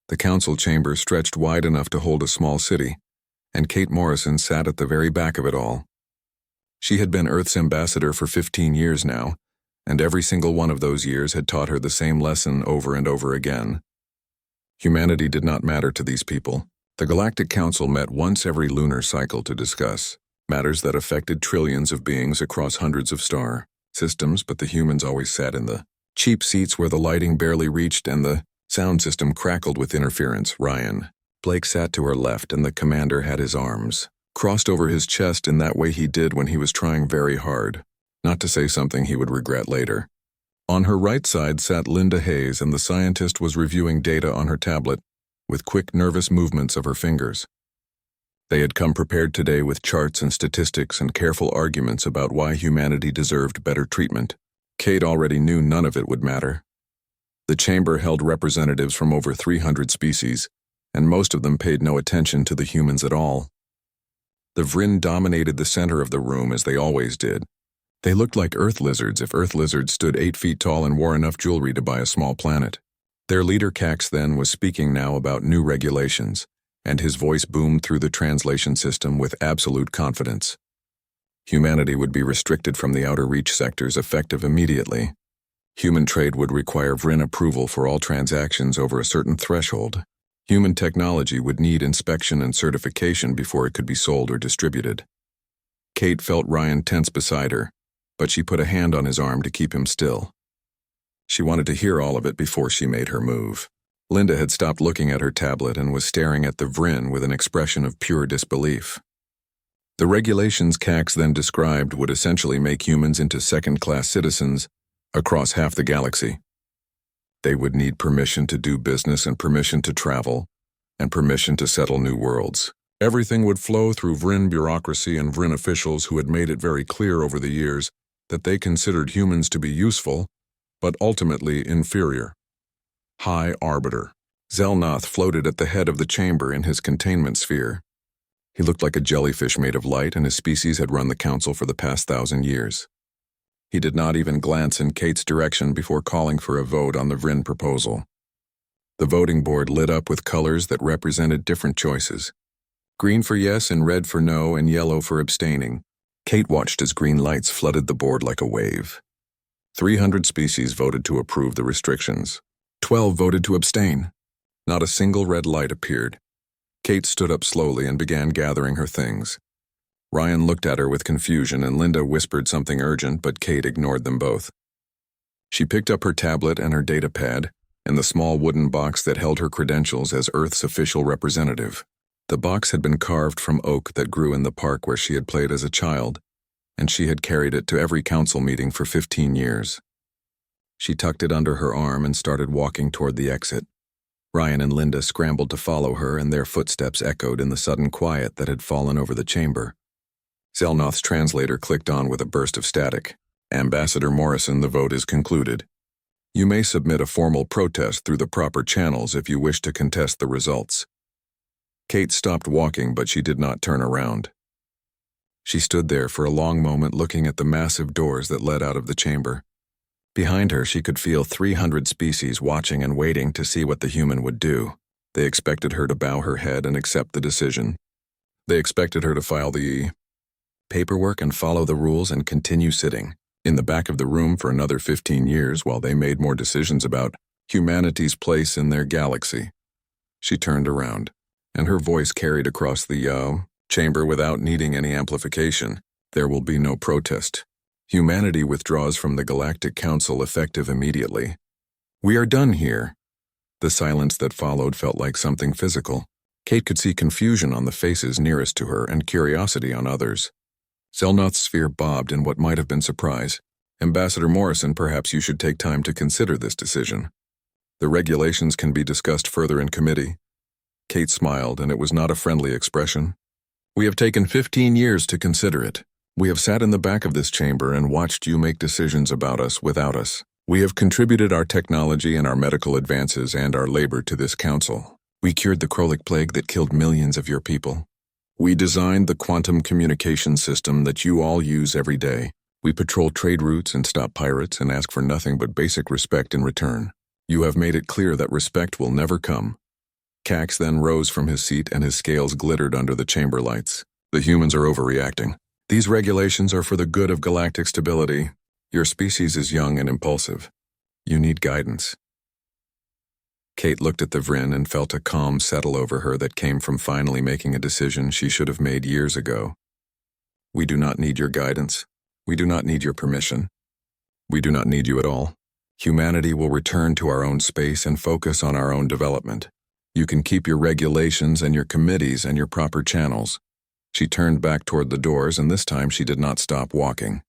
The council chamber stretched wide enough to hold a small city, and Kate Morrison sat at the very back of it all. She had been Earth's ambassador for 15 years now, and every single one of those years had taught her the same lesson over and over again. Humanity did not matter to these people. The Galactic Council met once every lunar cycle to discuss matters that affected trillions of beings across hundreds of star systems, but the humans always sat in the cheap seats where the lighting barely reached and the sound system crackled with interference. Ryan Blake sat to her left, and the commander had his arms crossed over his chest in that way he did when he was trying very hard not to say something he would regret later. On her right side sat Linda Hayes, and the scientist was reviewing data on her tablet with quick, nervous movements of her fingers. They had come prepared today with charts and statistics and careful arguments about why humanity deserved better treatment. Kate already knew none of it would matter. The chamber held representatives from over 300 species, and most of them paid no attention to the humans at all. The Vryn dominated the center of the room as they always did. They looked like Earth lizards if Earth lizards stood 8 feet tall and wore enough jewelry to buy a small planet. Their leader Cax then was speaking now about new regulations, and his voice boomed through the translation system with absolute confidence. Humanity would be restricted from the outer reach sectors effective immediately. Human trade would require Vryn approval for all transactions over a certain threshold. Human technology would need inspection and certification before it could be sold or distributed. Kate felt Ryan tense beside her, but she put a hand on his arm to keep him still. She wanted to hear all of it before she made her move. Linda had stopped looking at her tablet and was staring at the Vryn with an expression of pure disbelief. The regulations Cax then described would essentially make humans into second-class citizens across half the galaxy. They would need permission to do business and permission to travel, and permission to settle new worlds. Everything would flow through Vryn bureaucracy and Vryn officials who had made it very clear over the years that they considered humans to be useful, but ultimately inferior. High Arbiter. Zelnoth floated at the head of the chamber in his containment sphere. He looked like a jellyfish made of light, and his species had run the council for the past 1,000 years. He did not even glance in Kate's direction before calling for a vote on the Vryn proposal. The voting board lit up with colors that represented different choices. Green for yes and red for no and yellow for abstaining. Kate watched as green lights flooded the board like a wave. 300 species voted to approve the restrictions. 12 voted to abstain. Not a single red light appeared. Kate stood up slowly and began gathering her things. Ryan looked at her with confusion, and Linda whispered something urgent, but Kate ignored them both. She picked up her tablet and her data pad, and the small wooden box that held her credentials as Earth's official representative. The box had been carved from oak that grew in the park where she had played as a child, and she had carried it to every council meeting for 15 years. She tucked it under her arm and started walking toward the exit. Ryan and Linda scrambled to follow her, and their footsteps echoed in the sudden quiet that had fallen over the chamber. Zelnoth's translator clicked on with a burst of static. Ambassador Morrison, the vote is concluded. You may submit a formal protest through the proper channels if you wish to contest the results. Kate stopped walking, but she did not turn around. She stood there for a long moment looking at the massive doors that led out of the chamber. Behind her, she could feel 300 species watching and waiting to see what the human would do. They expected her to bow her head and accept the decision. They expected her to file the paperwork and follow the rules and continue sitting in the back of the room for another 15 years while they made more decisions about humanity's place in their galaxy. She turned around, and her voice carried across the chamber without needing any amplification. There will be no protest. Humanity withdraws from the Galactic Council effective immediately. We are done here. The silence that followed felt like something physical. Kate could see confusion on the faces nearest to her and curiosity on others. Zelnoth's sphere bobbed in what might have been surprise. Ambassador Morrison, perhaps you should take time to consider this decision. The regulations can be discussed further in committee. Kate smiled, and it was not a friendly expression. We have taken 15 years to consider it. We have sat in the back of this chamber and watched you make decisions about us without us. We have contributed our technology and our medical advances and our labor to this council. We cured the Krolic plague that killed millions of your people. We designed the quantum communication system that you all use every day. We patrol trade routes and stop pirates and ask for nothing but basic respect in return. You have made it clear that respect will never come. Cax then rose from his seat and his scales glittered under the chamber lights. The humans are overreacting. These regulations are for the good of galactic stability. Your species is young and impulsive. You need guidance. Kate looked at the Vryn and felt a calm settle over her that came from finally making a decision she should have made years ago. We do not need your guidance. We do not need your permission. We do not need you at all. Humanity will return to our own space and focus on our own development. You can keep your regulations and your committees and your proper channels. She turned back toward the doors, and this time she did not stop walking.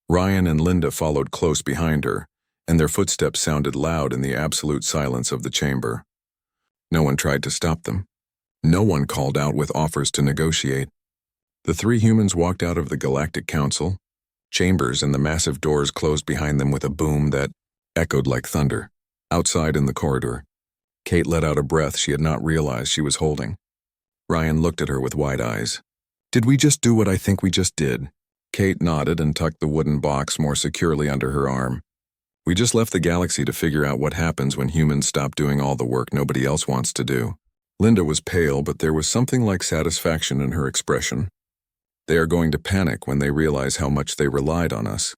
Ryan and Linda followed close behind her, and their footsteps sounded loud in the absolute silence of the chamber. No one tried to stop them. No one called out with offers to negotiate. The three humans walked out of the Galactic Council chambers, and the massive doors closed behind them with a boom that echoed like thunder. Outside in the corridor, Kate let out a breath she had not realized she was holding. Ryan looked at her with wide eyes. Did we just do what I think we just did? Kate nodded and tucked the wooden box more securely under her arm. We just left the galaxy to figure out what happens when humans stop doing all the work nobody else wants to do. Linda was pale, but there was something like satisfaction in her expression. They are going to panic when they realize how much they relied on us.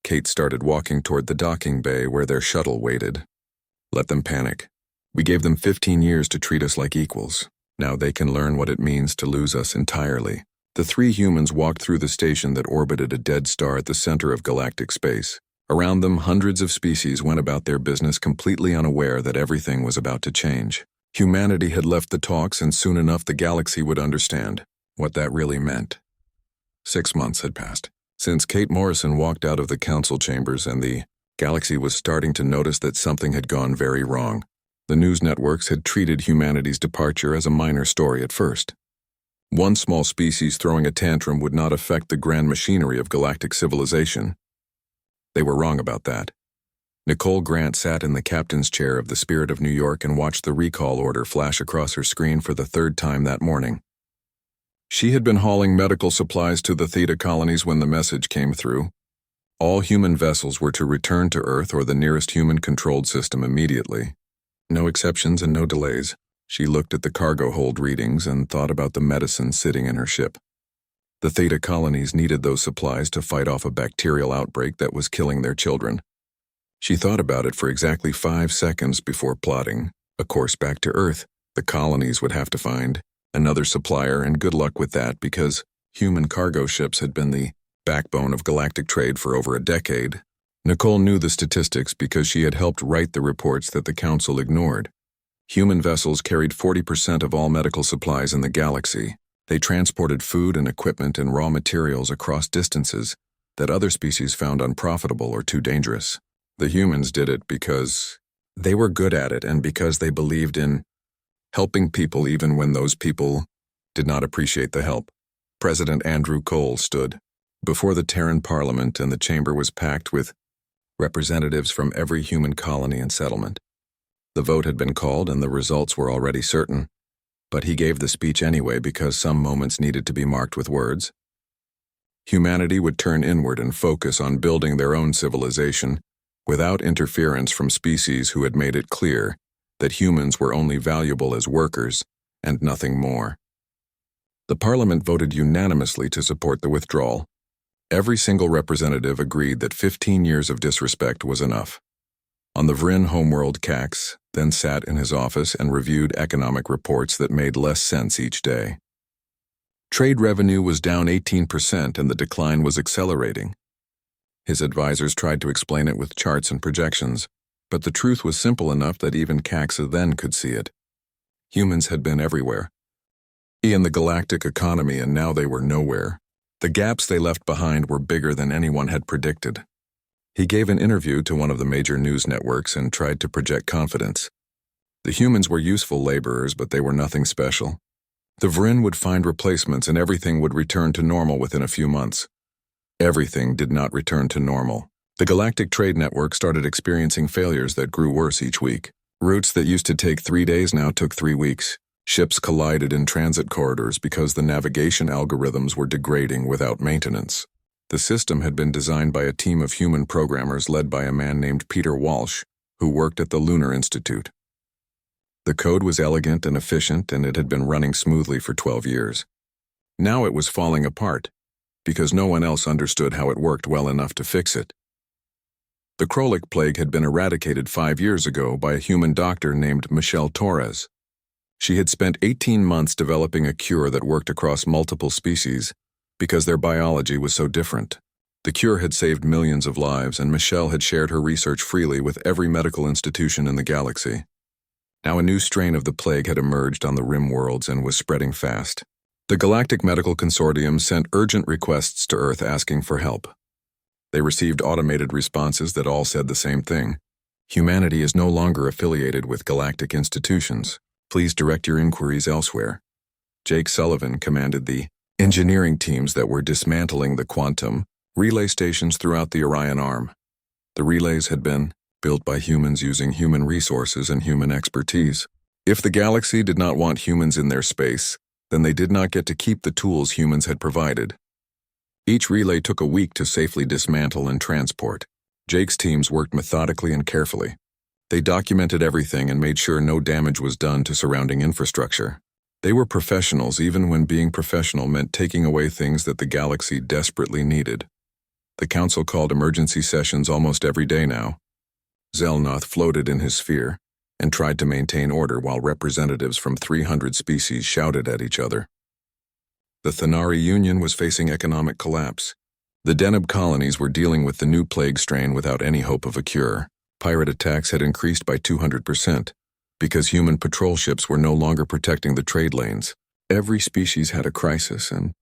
Kate started walking toward the docking bay where their shuttle waited. Let them panic. We gave them 15 years to treat us like equals. Now they can learn what it means to lose us entirely. The three humans walked through the station that orbited a dead star at the center of galactic space. Around them, hundreds of species went about their business completely unaware that everything was about to change. Humanity had left the talks, and soon enough the galaxy would understand what that really meant. 6 months had passed since Kate Morrison walked out of the council chambers, and the galaxy was starting to notice that something had gone very wrong. The news networks had treated humanity's departure as a minor story at first. One small species throwing a tantrum would not affect the grand machinery of galactic civilization. They were wrong about that. Nicole Grant sat in the captain's chair of the Spirit of New York and watched the recall order flash across her screen for the third time that morning. She had been hauling medical supplies to the Theta colonies when the message came through. All human vessels were to return to Earth or the nearest human-controlled system immediately. No exceptions and no delays. She looked at the cargo hold readings and thought about the medicine sitting in her ship. The Theta colonies needed those supplies to fight off a bacterial outbreak that was killing their children. She thought about it for exactly 5 seconds before plotting a course back to Earth. The colonies would have to find another supplier, and good luck with that, because human cargo ships had been the backbone of galactic trade for over a decade. Nicole knew the statistics because she had helped write the reports that the Council ignored. Human vessels carried 40% of all medical supplies in the galaxy. They transported food and equipment and raw materials across distances that other species found unprofitable or too dangerous. The humans did it because they were good at it, and because they believed in helping people even when those people did not appreciate the help. President Andrew Cole stood before the Terran Parliament, and the chamber was packed with representatives from every human colony and settlement. The vote had been called and the results were already certain, but he gave the speech anyway because some moments needed to be marked with words. Humanity would turn inward and focus on building their own civilization without interference from species who had made it clear that humans were only valuable as workers and nothing more. The Parliament voted unanimously to support the withdrawal. Every single representative agreed that 15 years of disrespect was enough. On the Vryn homeworld, Cax then sat in his office and reviewed economic reports that made less sense each day. Trade revenue was down 18% and the decline was accelerating. His advisors tried to explain it with charts and projections, but the truth was simple enough that even Cax then could see it. Humans had been everywhere in the galactic economy, and now they were nowhere. The gaps they left behind were bigger than anyone had predicted. He gave an interview to one of the major news networks and tried to project confidence. The humans were useful laborers, but they were nothing special. The Vryn would find replacements and everything would return to normal within a few months. Everything did not return to normal. The Galactic Trade Network started experiencing failures that grew worse each week. Routes that used to take 3 days now took 3 weeks. Ships collided in transit corridors because the navigation algorithms were degrading without maintenance. The system had been designed by a team of human programmers led by a man named Peter Walsh, who worked at the Lunar Institute. The code was elegant and efficient, and it had been running smoothly for 12 years. Now it was falling apart, because no one else understood how it worked well enough to fix it. The Krolik plague had been eradicated 5 years ago by a human doctor named Michelle Torres. She had spent 18 months developing a cure that worked across multiple species because their biology was so different. The cure had saved millions of lives, and Michelle had shared her research freely with every medical institution in the galaxy. Now a new strain of the plague had emerged on the rim worlds and was spreading fast. The Galactic Medical Consortium sent urgent requests to Earth asking for help. They received automated responses that all said the same thing. Humanity is no longer affiliated with galactic institutions. Please direct your inquiries elsewhere. Jake Sullivan commanded the engineering teams that were dismantling the quantum relay stations throughout the Orion Arm. The relays had been built by humans using human resources and human expertise. If the galaxy did not want humans in their space, then they did not get to keep the tools humans had provided. Each relay took a week to safely dismantle and transport. Jake's teams worked methodically and carefully. They documented everything and made sure no damage was done to surrounding infrastructure. They were professionals even when being professional meant taking away things that the galaxy desperately needed. The council called emergency sessions almost every day now. Zelnoth floated in his sphere and tried to maintain order while representatives from 300 species shouted at each other. The Thanari Union was facing economic collapse. The Deneb colonies were dealing with the new plague strain without any hope of a cure. Pirate attacks had increased by 200% because human patrol ships were no longer protecting the trade lanes. Every species had a crisis, and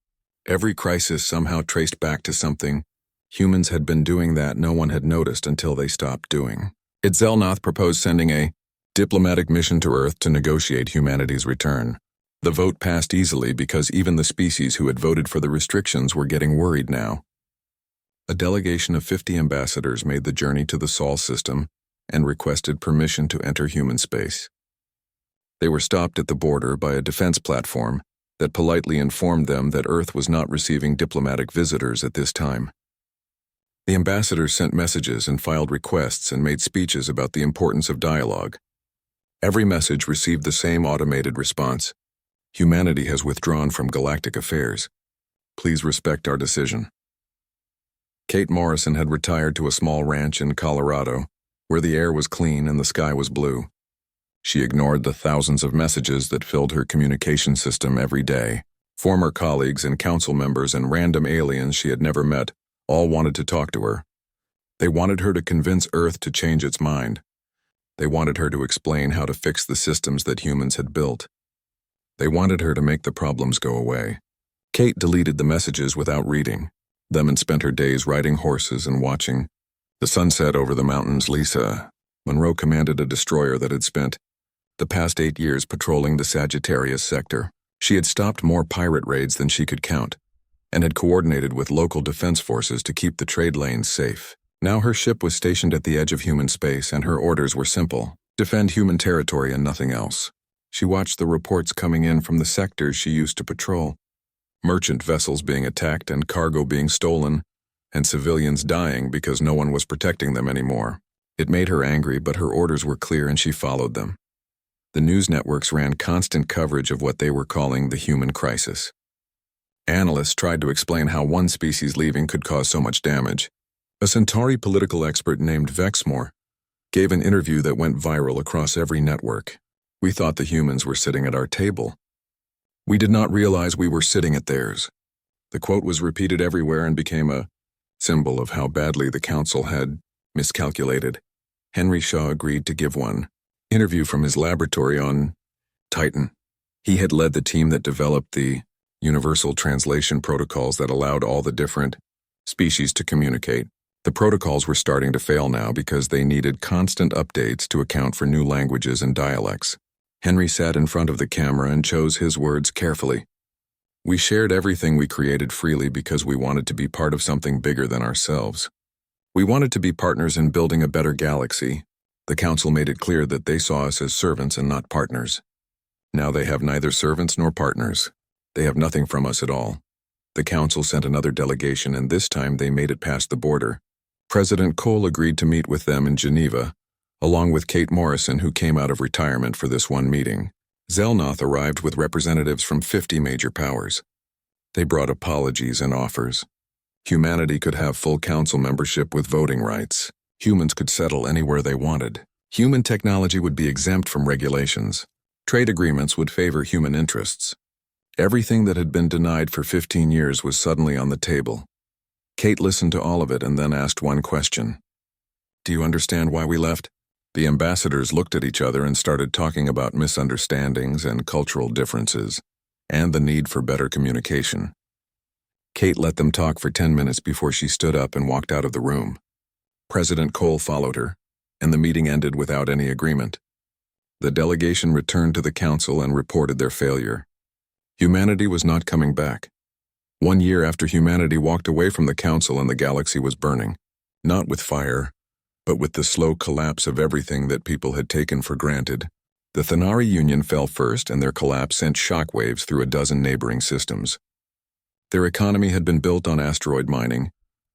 every crisis somehow traced back to something humans had been doing that no one had noticed until they stopped doing. Zelnoth proposed sending a diplomatic mission to Earth to negotiate humanity's return. The vote passed easily because even the species who had voted for the restrictions were getting worried now. A delegation of 50 ambassadors made the journey to the Sol system and requested permission to enter human space. They were stopped at the border by a defense platform that politely informed them that Earth was not receiving diplomatic visitors at this time. The ambassadors sent messages and filed requests and made speeches about the importance of dialogue. Every message received the same automated response. Humanity has withdrawn from galactic affairs. Please respect our decision. Kate Morrison had retired to a small ranch in Colorado, where the air was clean and the sky was blue. She ignored the thousands of messages that filled her communication system every day. Former colleagues and council members and random aliens she had never met all wanted to talk to her. They wanted her to convince Earth to change its mind. They wanted her to explain how to fix the systems that humans had built. They wanted her to make the problems go away. Kate deleted the messages without reading them and spent her days riding horses and watching the sunset over the mountains. Lisa Monroe commanded a destroyer that had spent the past 8 years patrolling the Sagittarius sector. She had stopped more pirate raids than she could count and had coordinated with local defense forces to keep the trade lanes safe. Now her ship was stationed at the edge of human space, and her orders were simple: defend human territory and nothing else. She watched the reports coming in from the sectors she used to patrol. Merchant vessels being attacked and cargo being stolen, and civilians dying because no one was protecting them anymore. It made her angry, but her orders were clear and she followed them. The news networks ran constant coverage of what they were calling the human crisis. Analysts tried to explain how one species leaving could cause so much damage. A Centauri political expert named Vexmore gave an interview that went viral across every network. We thought the humans were sitting at our table. We did not realize we were sitting at theirs. The quote was repeated everywhere and became a symbol of how badly the council had miscalculated. Henry Shaw agreed to give one interview from his laboratory on Titan. He had led the team that developed the universal translation protocols that allowed all the different species to communicate. The protocols were starting to fail now because they needed constant updates to account for new languages and dialects. Henry sat in front of the camera and chose his words carefully. We shared everything we created freely because we wanted to be part of something bigger than ourselves. We wanted to be partners in building a better galaxy. The council made it clear that they saw us as servants and not partners. Now they have neither servants nor partners. They have nothing from us at all. The council sent another delegation, and this time they made it past the border. President Cole agreed to meet with them in Geneva, along with Kate Morrison, who came out of retirement for this one meeting. Zelnoth arrived with representatives from 50 major powers. They brought apologies and offers. Humanity could have full council membership with voting rights. Humans could settle anywhere they wanted. Human technology would be exempt from regulations. Trade agreements would favor human interests. Everything that had been denied for 15 years was suddenly on the table. Kate listened to all of it and then asked one question. "Do you understand why we left?" The ambassadors looked at each other and started talking about misunderstandings and cultural differences, and the need for better communication. Kate let them talk for 10 minutes before she stood up and walked out of the room. President Cole followed her, and the meeting ended without any agreement. The delegation returned to the council and reported their failure. Humanity was not coming back. 1 year after humanity walked away from the council and the galaxy was burning, not with fire, but with the slow collapse of everything that people had taken for granted. The Thanari Union fell first, and their collapse sent shockwaves through a dozen neighboring systems. Their economy had been built on asteroid mining,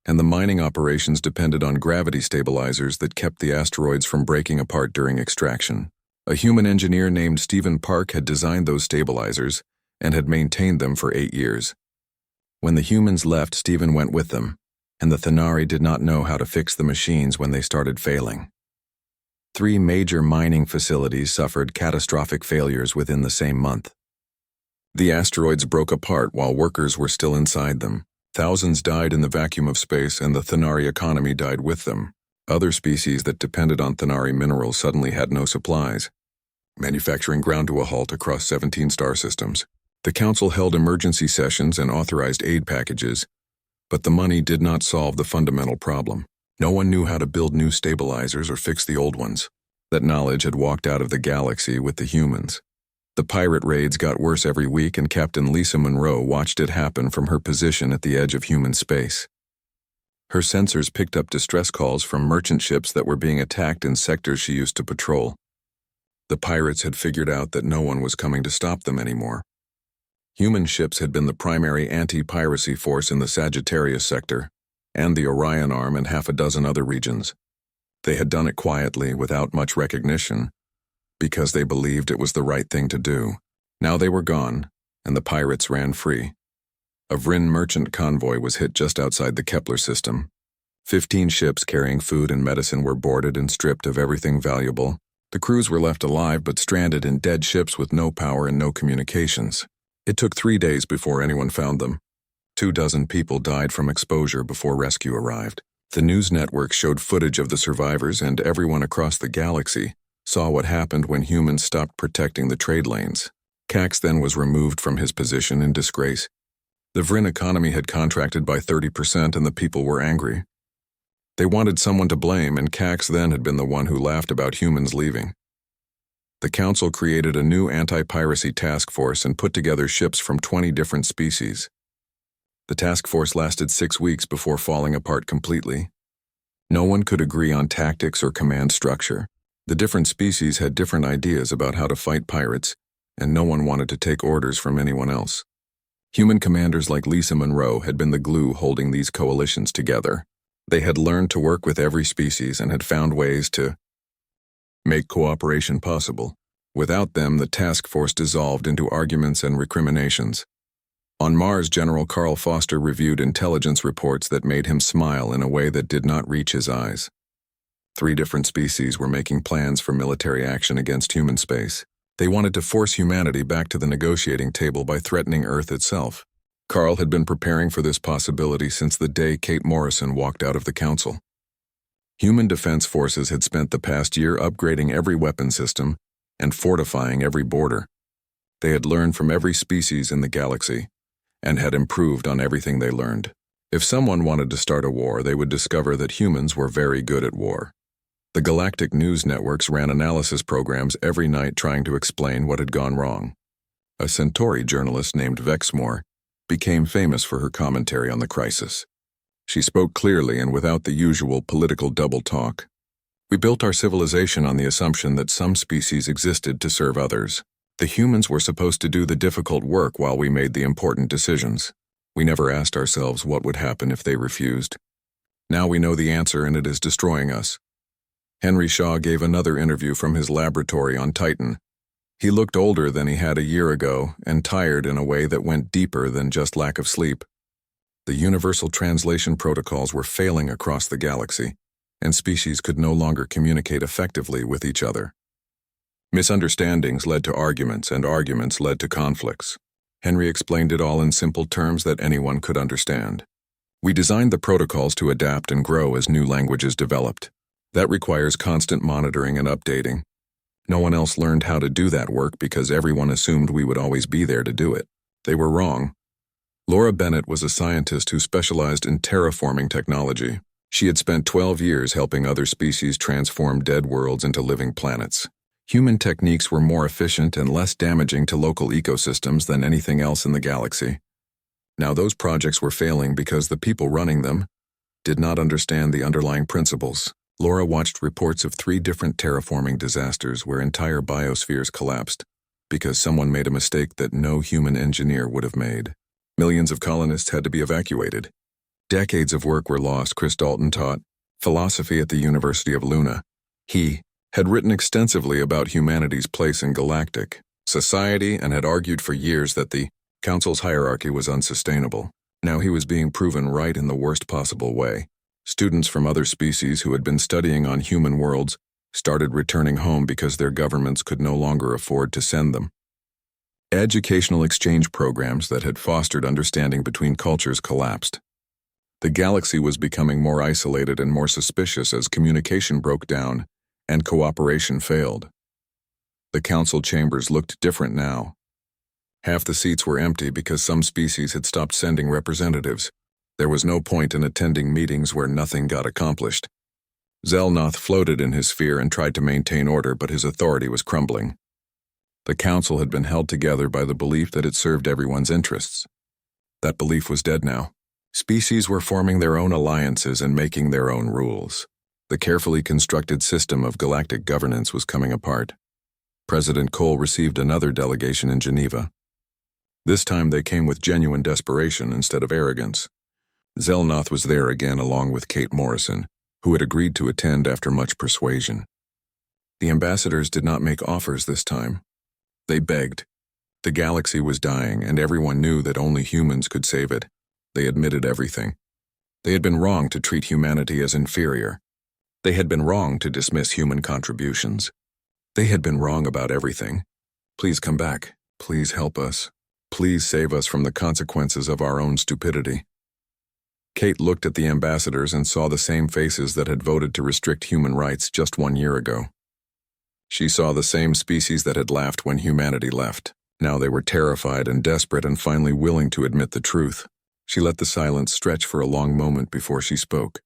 and the mining operations depended on gravity stabilizers that kept the asteroids from breaking apart during extraction. A human engineer named Stephen Park had designed those stabilizers and had maintained them for 8 years. When the humans left, Stephen went with them, and the Thanari did not know how to fix the machines when they started failing. 3 major mining facilities suffered catastrophic failures within the same month. The asteroids broke apart while workers were still inside them. Thousands died in the vacuum of space, and the Thanari economy died with them. Other species that depended on Thanari minerals suddenly had no supplies. Manufacturing ground to a halt across 17 star systems. The council held emergency sessions and authorized aid packages, but the money did not solve the fundamental problem. No one knew how to build new stabilizers or fix the old ones. That knowledge had walked out of the galaxy with the humans. The pirate raids got worse every week, and Captain Lisa Monroe watched it happen from her position at the edge of human space. Her sensors picked up distress calls from merchant ships that were being attacked in sectors she used to patrol. The pirates had figured out that no one was coming to stop them anymore. Human ships had been the primary anti-piracy force in the Sagittarius sector, and the Orion Arm and half a dozen other regions. They had done it quietly, without much recognition, because they believed it was the right thing to do. Now they were gone, and the pirates ran free. A Vryn merchant convoy was hit just outside the Kepler system. 15 ships carrying food and medicine were boarded and stripped of everything valuable. The crews were left alive but stranded in dead ships with no power and no communications. It took 3 days before anyone found them. 24 people died from exposure before rescue arrived. The news network showed footage of the survivors, and everyone across the galaxy saw what happened when humans stopped protecting the trade lanes. Cax then was removed from his position in disgrace. The Vryn economy had contracted by 30%, and the people were angry. They wanted someone to blame, and Cax then had been the one who laughed about humans leaving. The council created a new anti-piracy task force and put together ships from 20 different species. The task force lasted 6 weeks before falling apart completely. No one could agree on tactics or command structure. The different species had different ideas about how to fight pirates, and no one wanted to take orders from anyone else. Human commanders like Lisa Monroe had been the glue holding these coalitions together. They had learned to work with every species and had found ways to make cooperation possible. Without them, the task force dissolved into arguments and recriminations. On Mars, General Carl Foster reviewed intelligence reports that made him smile in a way that did not reach his eyes. 3 different species were making plans for military action against human space. They wanted to force humanity back to the negotiating table by threatening Earth itself. Carl had been preparing for this possibility since the day Kate Morrison walked out of the council. Human defense forces had spent the past year upgrading every weapon system and fortifying every border. They had learned from every species in the galaxy and had improved on everything they learned. If someone wanted to start a war, they would discover that humans were very good at war. The galactic news networks ran analysis programs every night trying to explain what had gone wrong. A Centauri journalist named Vexmore became famous for her commentary on the crisis. She spoke clearly and without the usual political double talk. We built our civilization on the assumption that some species existed to serve others. The humans were supposed to do the difficult work while we made the important decisions. We never asked ourselves what would happen if they refused. Now we know the answer, and it is destroying us. Henry Shaw gave another interview from his laboratory on Titan. He looked older than he had a year ago and tired in a way that went deeper than just lack of sleep. The universal translation protocols were failing across the galaxy, and species could no longer communicate effectively with each other. Misunderstandings led to arguments, and arguments led to conflicts. Henry explained it all in simple terms that anyone could understand. We designed the protocols to adapt and grow as new languages developed. That requires constant monitoring and updating. No one else learned how to do that work because everyone assumed we would always be there to do it. They were wrong. Laura Bennett was a scientist who specialized in terraforming technology. She had spent 12 years helping other species transform dead worlds into living planets. Human techniques were more efficient and less damaging to local ecosystems than anything else in the galaxy. Now those projects were failing because the people running them did not understand the underlying principles. Laura watched reports of 3 different terraforming disasters where entire biospheres collapsed because someone made a mistake that no human engineer would have made. Millions of colonists had to be evacuated. Decades of work were lost. Chris Dalton taught philosophy at the University of Luna. He had written extensively about humanity's place in galactic society and had argued for years that the Council's hierarchy was unsustainable. Now he was being proven right in the worst possible way. Students from other species who had been studying on human worlds started returning home because their governments could no longer afford to send them. Educational exchange programs that had fostered understanding between cultures collapsed. The galaxy was becoming more isolated and more suspicious as communication broke down and cooperation failed. The council chambers looked different now. Half the seats were empty because some species had stopped sending representatives. There was no point in attending meetings where nothing got accomplished. Zelnoth floated in his sphere and tried to maintain order, but his authority was crumbling. The council had been held together by the belief that it served everyone's interests. That belief was dead now. Species were forming their own alliances and making their own rules. The carefully constructed system of galactic governance was coming apart. President Cole received another delegation in Geneva. This time they came with genuine desperation instead of arrogance. Zelnoth was there again along with Kate Morrison, who had agreed to attend after much persuasion. The ambassadors did not make offers this time. They begged. The galaxy was dying, and everyone knew that only humans could save it. They admitted everything. They had been wrong to treat humanity as inferior. They had been wrong to dismiss human contributions. They had been wrong about everything. Please come back. Please help us. Please save us from the consequences of our own stupidity. Kate looked at the ambassadors and saw the same faces that had voted to restrict human rights just 1 year ago. She saw the same species that had laughed when humanity left. Now they were terrified and desperate and finally willing to admit the truth. She let the silence stretch for a long moment before she spoke.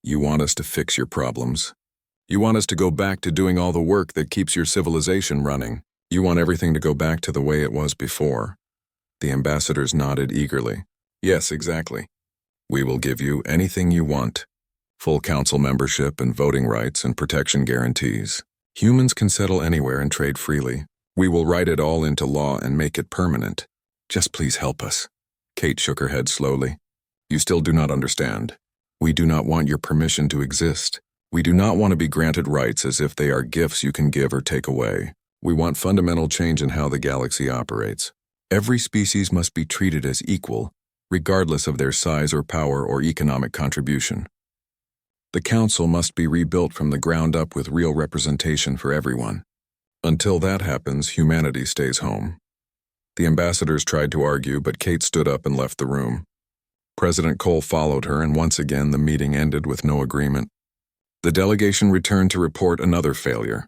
You want us to fix your problems. You want us to go back to doing all the work that keeps your civilization running. You want everything to go back to the way it was before. The ambassadors nodded eagerly. Yes, exactly. We will give you anything you want. Full council membership and voting rights and protection guarantees. Humans can settle anywhere and trade freely. We will write it all into law and make it permanent. Just please help us. Kate shook her head slowly. You still do not understand. We do not want your permission to exist. We do not want to be granted rights as if they are gifts you can give or take away. We want fundamental change in how the galaxy operates. Every species must be treated as equal, regardless of their size or power or economic contribution. The council must be rebuilt from the ground up with real representation for everyone. Until that happens, humanity stays home. The ambassadors tried to argue, but Kate stood up and left the room. President Cole followed her, and once again the meeting ended with no agreement. The delegation returned to report another failure.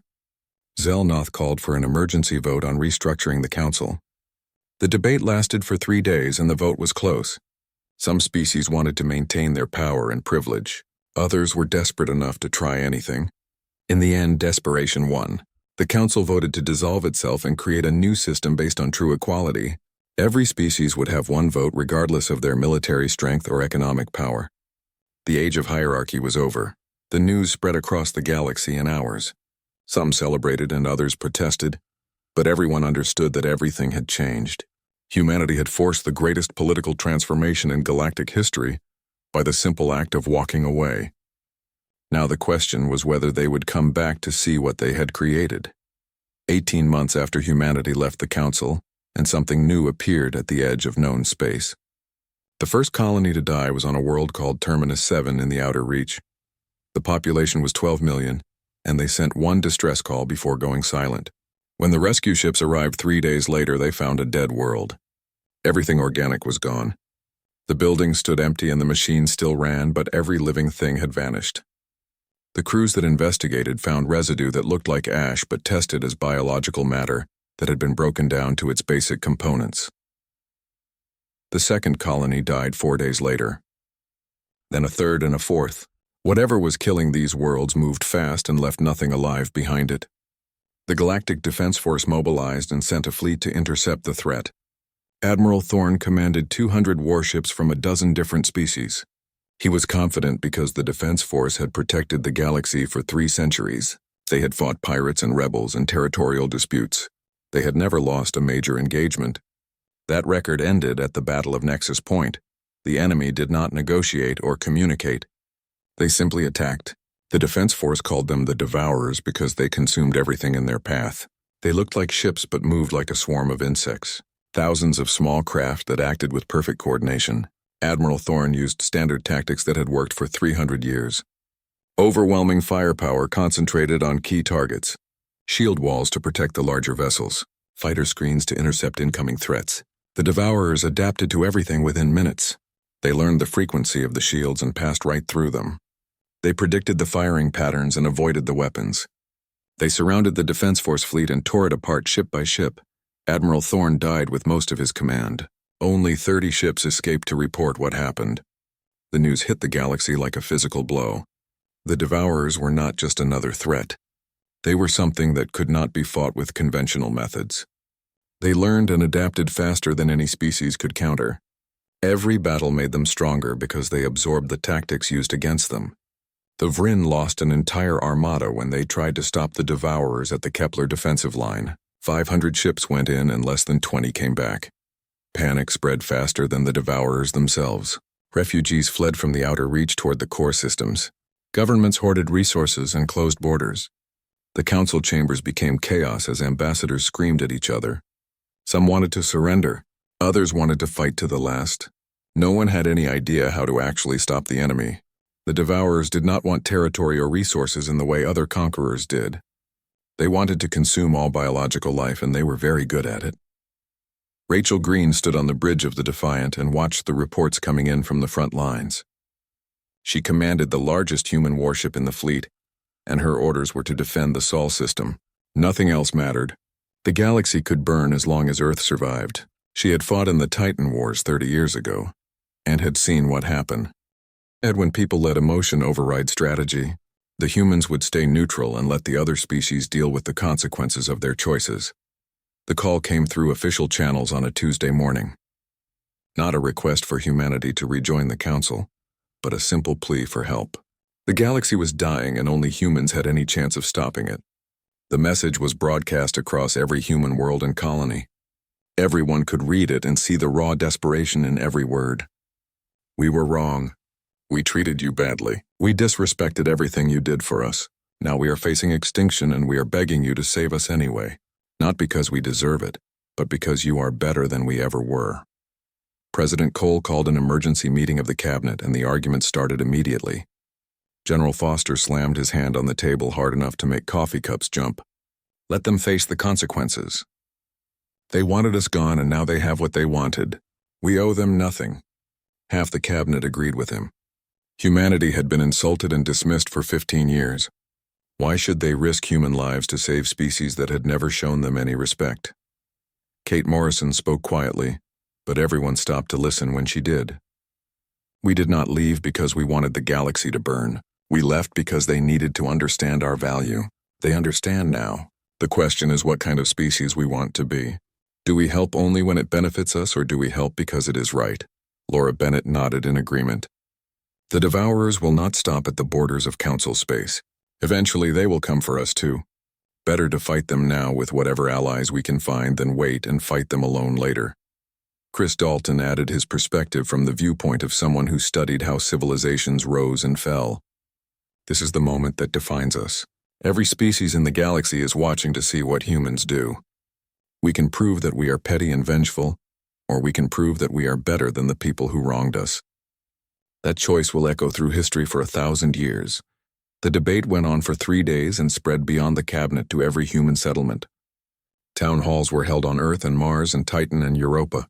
Zelnoth called for an emergency vote on restructuring the council. The debate lasted for 3 days, and the vote was close. Some species wanted to maintain their power and privilege. Others were desperate enough to try anything. In the end, desperation won. The council voted to dissolve itself and create a new system based on true equality. Every species would have one vote regardless of their military strength or economic power. The age of hierarchy was over. The news spread across the galaxy in hours. Some celebrated and others protested, but everyone understood that everything had changed. Humanity had forced the greatest political transformation in galactic history by the simple act of walking away. Now the question was whether they would come back to see what they had created. 18 months after humanity left the Council, and something new appeared at the edge of known space. The first colony to die was on a world called Terminus 7 in the Outer Reach. The population was 12 million, and they sent one distress call before going silent. When the rescue ships arrived 3 days later, they found a dead world. Everything organic was gone. The buildings stood empty and the machines still ran, but every living thing had vanished. The crews that investigated found residue that looked like ash but tested as biological matter that had been broken down to its basic components. The second colony died 4 days later. Then a third and a fourth. Whatever was killing these worlds moved fast and left nothing alive behind it. The Galactic Defense Force mobilized and sent a fleet to intercept the threat. Admiral Thorne commanded 200 warships from a dozen different species. He was confident because the Defense Force had protected the galaxy for 3 centuries. They had fought pirates and rebels in territorial disputes. They had never lost a major engagement. That record ended at the Battle of Nexus Point. The enemy did not negotiate or communicate. They simply attacked. The Defense Force called them the Devourers because they consumed everything in their path. They looked like ships but moved like a swarm of insects. Thousands of small craft that acted with perfect coordination. Admiral Thorne used standard tactics that had worked for 300 years. Overwhelming firepower concentrated on key targets. Shield walls to protect the larger vessels. Fighter screens to intercept incoming threats. The Devourers adapted to everything within minutes. They learned the frequency of the shields and passed right through them. They predicted the firing patterns and avoided the weapons. They surrounded the Defense Force fleet and tore it apart ship by ship. Admiral Thorne died with most of his command. Only 30 ships escaped to report what happened. The news hit the galaxy like a physical blow. The Devourers were not just another threat. They were something that could not be fought with conventional methods. They learned and adapted faster than any species could counter. Every battle made them stronger because they absorbed the tactics used against them. The Vryn lost an entire armada when they tried to stop the Devourers at the Kepler defensive line. 500 ships went in and less than 20 came back. Panic spread faster than the Devourers themselves. Refugees fled from the Outer Reach toward the core systems. Governments hoarded resources and closed borders. The council chambers became chaos as ambassadors screamed at each other. Some wanted to surrender. Others wanted to fight to the last. No one had any idea how to actually stop the enemy. The Devourers did not want territory or resources in the way other conquerors did. They wanted to consume all biological life, and they were very good at it. Rachel Green stood on the bridge of the Defiant and watched the reports coming in from the front lines. She commanded the largest human warship in the fleet, and her orders were to defend the Sol system. Nothing else mattered. The galaxy could burn as long as Earth survived. She had fought in the Titan Wars 30 years ago, and had seen what happened. And when people let emotion override strategy, the humans would stay neutral and let the other species deal with the consequences of their choices. The call came through official channels on a Tuesday morning. Not a request for humanity to rejoin the Council, but a simple plea for help. The galaxy was dying and only humans had any chance of stopping it. The message was broadcast across every human world and colony. Everyone could read it and see the raw desperation in every word. We were wrong. We treated you badly. We disrespected everything you did for us. Now we are facing extinction and we are begging you to save us anyway. Not because we deserve it, but because you are better than we ever were. President Cole called an emergency meeting of the cabinet and the argument started immediately. General Foster slammed his hand on the table hard enough to make coffee cups jump. Let them face the consequences. They wanted us gone and now they have what they wanted. We owe them nothing. Half the cabinet agreed with him. Humanity had been insulted and dismissed for 15 years. Why should they risk human lives to save species that had never shown them any respect? Kate Morrison spoke quietly, but everyone stopped to listen when she did. We did not leave because we wanted the galaxy to burn. We left because they needed to understand our value. They understand now. The question is what kind of species we want to be. Do we help only when it benefits us, or do we help because it is right? Laura Bennett nodded in agreement. The Devourers will not stop at the borders of Council space. Eventually they will come for us too. Better to fight them now with whatever allies we can find than wait and fight them alone later. Chris Dalton added his perspective from the viewpoint of someone who studied how civilizations rose and fell. This is the moment that defines us. Every species in the galaxy is watching to see what humans do. We can prove that we are petty and vengeful, or we can prove that we are better than the people who wronged us. That choice will echo through history for 1,000 years. The debate went on for 3 days and spread beyond the cabinet to every human settlement. Town halls were held on Earth and Mars and Titan and Europa.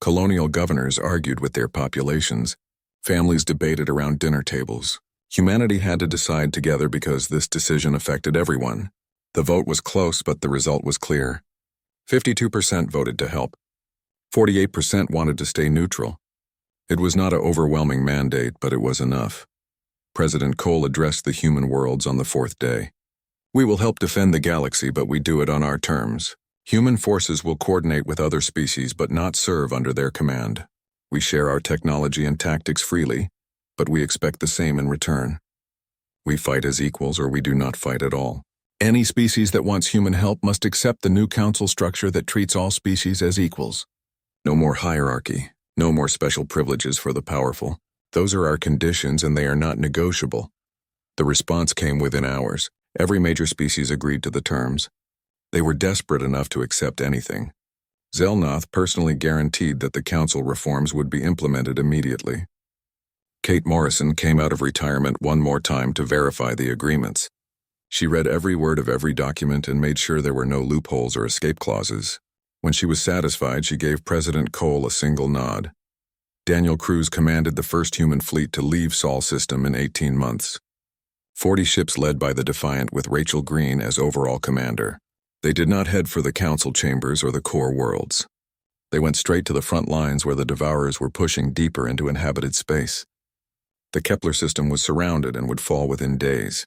Colonial governors argued with their populations. Families debated around dinner tables. Humanity had to decide together because this decision affected everyone. The vote was close, but the result was clear. 52% voted to help. 48% wanted to stay neutral. It was not an overwhelming mandate, but it was enough. President Cole addressed the human worlds on the 4th day. We will help defend the galaxy, but we do it on our terms. Human forces will coordinate with other species, but not serve under their command. We share our technology and tactics freely, but we expect the same in return. We fight as equals, or we do not fight at all. Any species that wants human help must accept the new council structure that treats all species as equals. No more hierarchy, no more special privileges for the powerful. Those are our conditions, and they are not negotiable. The response came within hours. Every major species agreed to the terms. They were desperate enough to accept anything. Zelnoth personally guaranteed that the council reforms would be implemented immediately. Kate Morrison came out of retirement one more time to verify the agreements. She read every word of every document and made sure there were no loopholes or escape clauses. When she was satisfied, she gave President Cole a single nod. Daniel Cruz commanded the first human fleet to leave Sol system in 18 months. 40 ships led by the Defiant with Rachel Green as overall commander. They did not head for the council chambers or the core worlds. They went straight to the front lines where the Devourers were pushing deeper into inhabited space. The Kepler system was surrounded and would fall within days.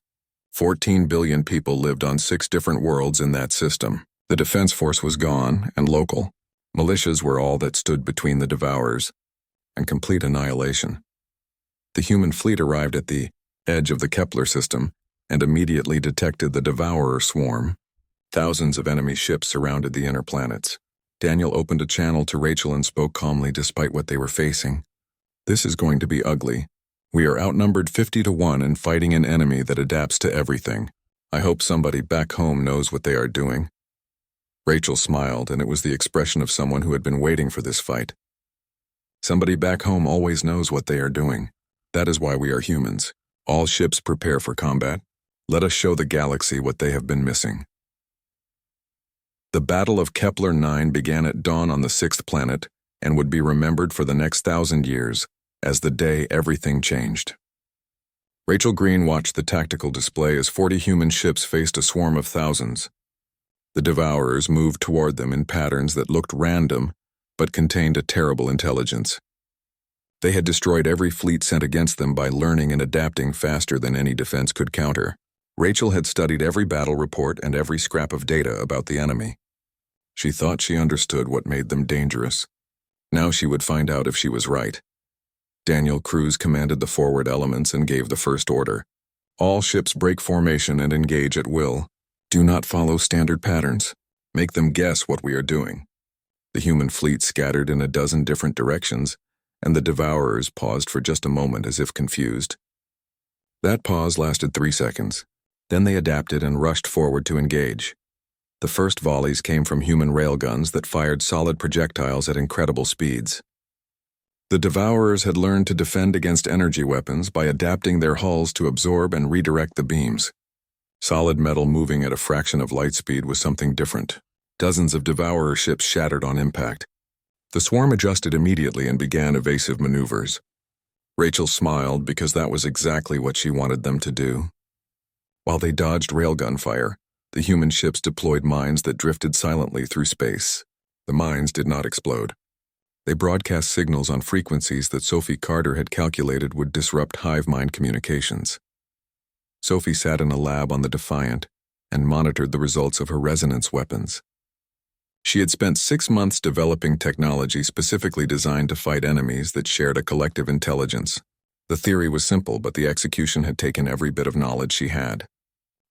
14 billion people lived on 6 different worlds in that system. The defense force was gone and local. Militias were all that stood between the Devourers and complete annihilation. The human fleet arrived at the edge of the Kepler system and immediately detected the Devourer swarm. Thousands of enemy ships surrounded the inner planets. Daniel opened a channel to Rachel and spoke calmly despite what they were facing. This is going to be ugly. We are outnumbered 50-1 and fighting an enemy that adapts to everything. I hope somebody back home knows what they are doing. Rachel smiled, and it was the expression of someone who had been waiting for this fight. Somebody back home always knows what they are doing. That is why we are humans. All ships prepare for combat. Let us show the galaxy what they have been missing. The Battle of Kepler 9 began at dawn on the 6th planet and would be remembered for the next 1,000 years as the day everything changed. Rachel Green watched the tactical display as 40 human ships faced a swarm of thousands. The Devourers moved toward them in patterns that looked random but contained a terrible intelligence. They had destroyed every fleet sent against them by learning and adapting faster than any defense could counter. Rachel had studied every battle report and every scrap of data about the enemy. She thought she understood what made them dangerous. Now she would find out if she was right. Daniel Cruz commanded the forward elements and gave the first order. All ships break formation and engage at will. Do not follow standard patterns. Make them guess what we are doing. The human fleet scattered in a dozen different directions, and the Devourers paused for just a moment as if confused. That pause lasted 3 seconds. Then they adapted and rushed forward to engage. The first volleys came from human railguns that fired solid projectiles at incredible speeds. The Devourers had learned to defend against energy weapons by adapting their hulls to absorb and redirect the beams. Solid metal moving at a fraction of light speed was something different. Dozens of Devourer ships shattered on impact. The swarm adjusted immediately and began evasive maneuvers. Rachel smiled because that was exactly what she wanted them to do. While they dodged railgun fire, the human ships deployed mines that drifted silently through space. The mines did not explode. They broadcast signals on frequencies that Sophie Carter had calculated would disrupt hive mind communications. Sophie sat in a lab on the Defiant and monitored the results of her resonance weapons. She had spent 6 months developing technology specifically designed to fight enemies that shared a collective intelligence. The theory was simple, but the execution had taken every bit of knowledge she had.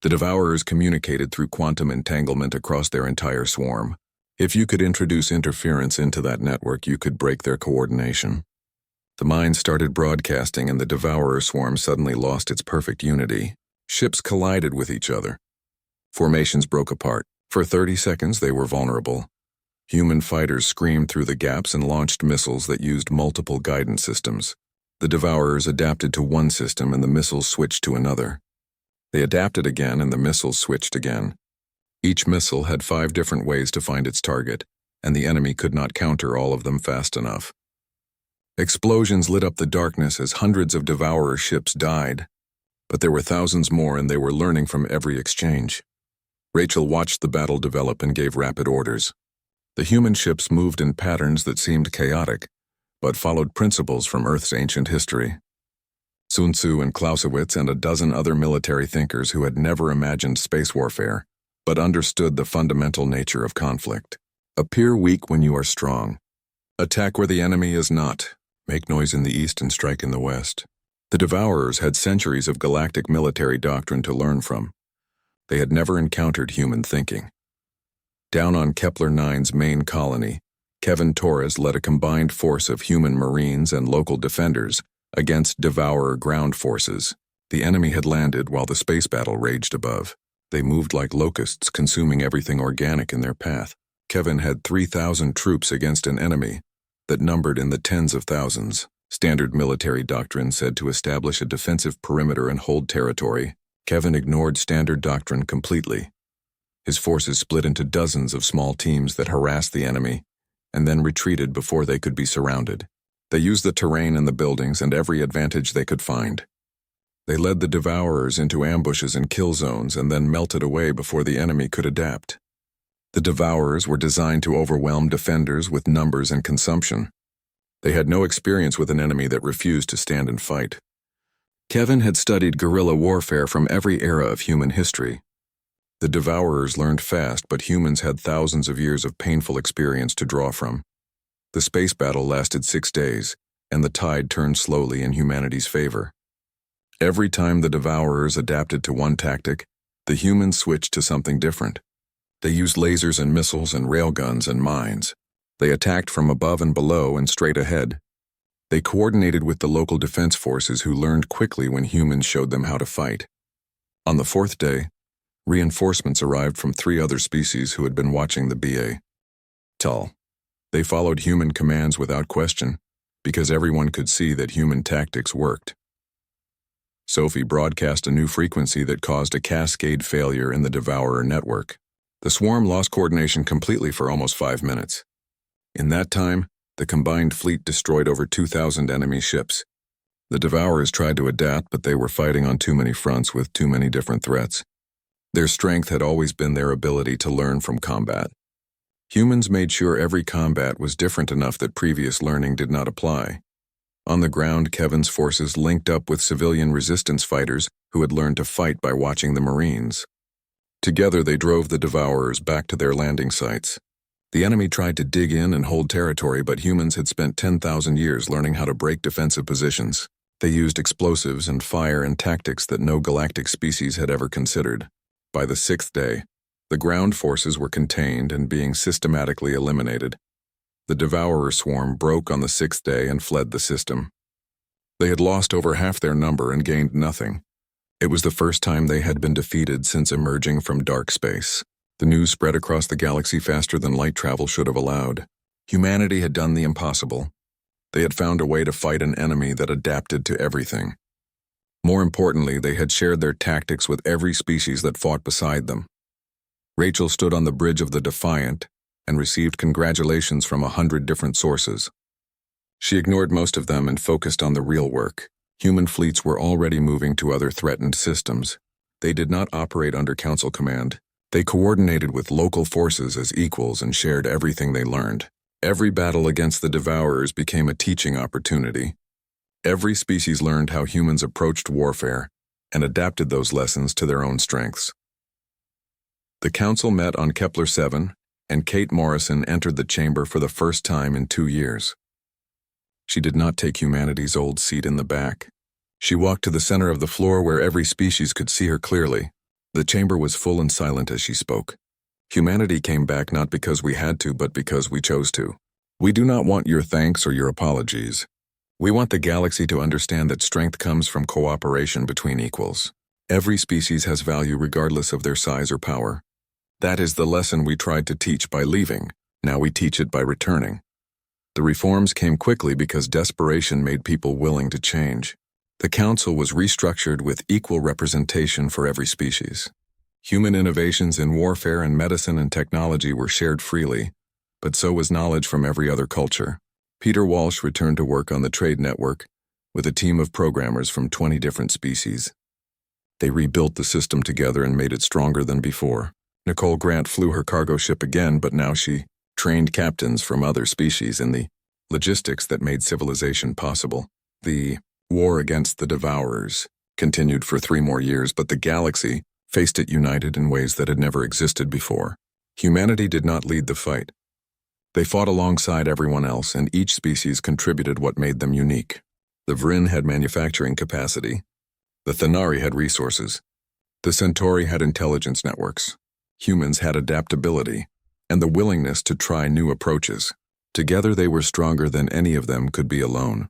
The Devourers communicated through quantum entanglement across their entire swarm. If you could introduce interference into that network, you could break their coordination. The mine started broadcasting and the Devourer swarm suddenly lost its perfect unity. Ships collided with each other. Formations broke apart. For 30 seconds, they were vulnerable. Human fighters screamed through the gaps and launched missiles that used multiple guidance systems. The Devourers adapted to one system and the missiles switched to another. They adapted again and the missiles switched again. Each missile had 5 different ways to find its target, and the enemy could not counter all of them fast enough. Explosions lit up the darkness as hundreds of Devourer ships died, but there were thousands more and they were learning from every exchange. Rachel watched the battle develop and gave rapid orders. The human ships moved in patterns that seemed chaotic, but followed principles from Earth's ancient history. Sun Tzu and Clausewitz and a dozen other military thinkers who had never imagined space warfare, but understood the fundamental nature of conflict. Appear weak when you are strong. Attack where the enemy is not. Make noise in the east and strike in the west. The Devourers had centuries of galactic military doctrine to learn from. They had never encountered human thinking. Down on Kepler-9's main colony, Kevin Torres led a combined force of human marines and local defenders against Devourer ground forces. The enemy had landed while the space battle raged above. They moved like locusts, consuming everything organic in their path. Kevin had 3,000 troops against an enemy that numbered in the tens of thousands. Standard military doctrine said to establish a defensive perimeter and hold territory. Kevin ignored standard doctrine completely. His forces split into dozens of small teams that harassed the enemy and then retreated before they could be surrounded. They used the terrain and the buildings and every advantage they could find. They led the Devourers into ambushes and kill zones and then melted away before the enemy could adapt. The Devourers were designed to overwhelm defenders with numbers and consumption. They had no experience with an enemy that refused to stand and fight. Kevin had studied guerrilla warfare from every era of human history. The Devourers learned fast, but humans had thousands of years of painful experience to draw from. The space battle lasted 6 days, and the tide turned slowly in humanity's favor. Every time the Devourers adapted to one tactic, the humans switched to something different. They used lasers and missiles and railguns and mines. They attacked from above and below and straight ahead. They coordinated with the local defense forces who learned quickly when humans showed them how to fight. On the 4th day, reinforcements arrived from 3 other species who had been watching the BA. Tull. They followed human commands without question, because everyone could see that human tactics worked. Sophie broadcast a new frequency that caused a cascade failure in the Devourer network. The swarm lost coordination completely for almost 5 minutes. In that time, the combined fleet destroyed over 2,000 enemy ships. The Devourers tried to adapt, but they were fighting on too many fronts with too many different threats. Their strength had always been their ability to learn from combat. Humans made sure every combat was different enough that previous learning did not apply. On the ground, Kevin's forces linked up with civilian resistance fighters who had learned to fight by watching the Marines. Together, they drove the Devourers back to their landing sites. The enemy tried to dig in and hold territory, but humans had spent 10,000 years learning how to break defensive positions. They used explosives and fire and tactics that no galactic species had ever considered. By the 6th day, the ground forces were contained and being systematically eliminated. The Devourer swarm broke on the 6th day and fled the system. They had lost over half their number and gained nothing. It was the first time they had been defeated since emerging from dark space. The news spread across the galaxy faster than light travel should have allowed. Humanity had done the impossible. They had found a way to fight an enemy that adapted to everything. More importantly, they had shared their tactics with every species that fought beside them. Rachel stood on the bridge of the Defiant and received congratulations from 100 different sources. She ignored most of them and focused on the real work. Human fleets were already moving to other threatened systems. They did not operate under Council command. They coordinated with local forces as equals and shared everything they learned. Every battle against the Devourers became a teaching opportunity. Every species learned how humans approached warfare and adapted those lessons to their own strengths. The Council met on Kepler-7, and Kate Morrison entered the chamber for the first time in 2 years. She did not take humanity's old seat in the back. She walked to the center of the floor where every species could see her clearly. The chamber was full and silent as she spoke. Humanity came back not because we had to, but because we chose to. We do not want your thanks or your apologies. We want the galaxy to understand that strength comes from cooperation between equals. Every species has value regardless of their size or power. That is the lesson we tried to teach by leaving. Now we teach it by returning. The reforms came quickly because desperation made people willing to change. The council was restructured with equal representation for every species. Human innovations in warfare and medicine and technology were shared freely, but so was knowledge from every other culture. Peter Walsh returned to work on the trade network with a team of programmers from 20 different species. They rebuilt the system together and made it stronger than before. Nicole Grant flew her cargo ship again, but now she trained captains from other species in the logistics that made civilization possible. The war against the Devourers continued for 3 more years, but the galaxy faced it united in ways that had never existed before. Humanity did not lead the fight. They fought alongside everyone else, and each species contributed what made them unique. The Vryn had manufacturing capacity. The Thanari had resources. The Centauri had intelligence networks. Humans had adaptability and the willingness to try new approaches. Together they were stronger than any of them could be alone.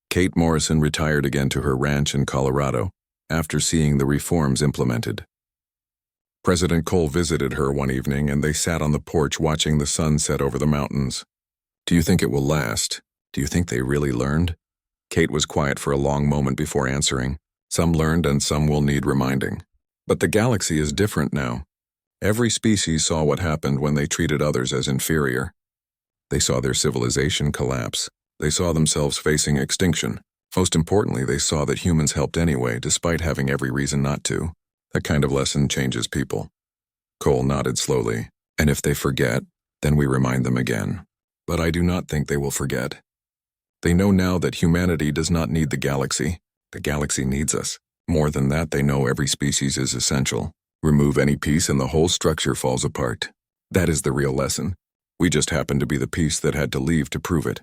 Kate Morrison retired again to her ranch in Colorado after seeing the reforms implemented. President Cole visited her one evening and they sat on the porch watching the sun set over the mountains. "Do you think it will last? Do you think they really learned?" Kate was quiet for a long moment before answering. "Some learned and some will need reminding. But the galaxy is different now. Every species saw what happened when they treated others as inferior. They saw their civilization collapse. They saw themselves facing extinction. Most importantly, they saw that humans helped anyway, despite having every reason not to. That kind of lesson changes people." Cole nodded slowly. "And if they forget, then we remind them again. But I do not think they will forget. They know now that humanity does not need the galaxy. The galaxy needs us. More than that, they know every species is essential. Remove any piece and the whole structure falls apart. That is the real lesson. We just happened to be the piece that had to leave to prove it."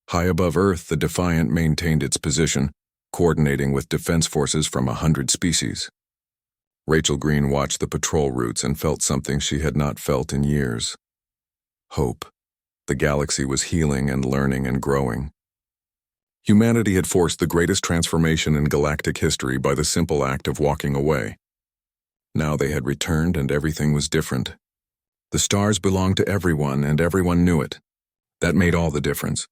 High above Earth, the Defiant maintained its position, coordinating with defense forces from 100 species. Rachel Green watched the patrol routes and felt something she had not felt in years. Hope. The galaxy was healing and learning and growing. Humanity had forced the greatest transformation in galactic history by the simple act of walking away. Now they had returned and everything was different. The stars belonged to everyone and everyone knew it. That made all the difference.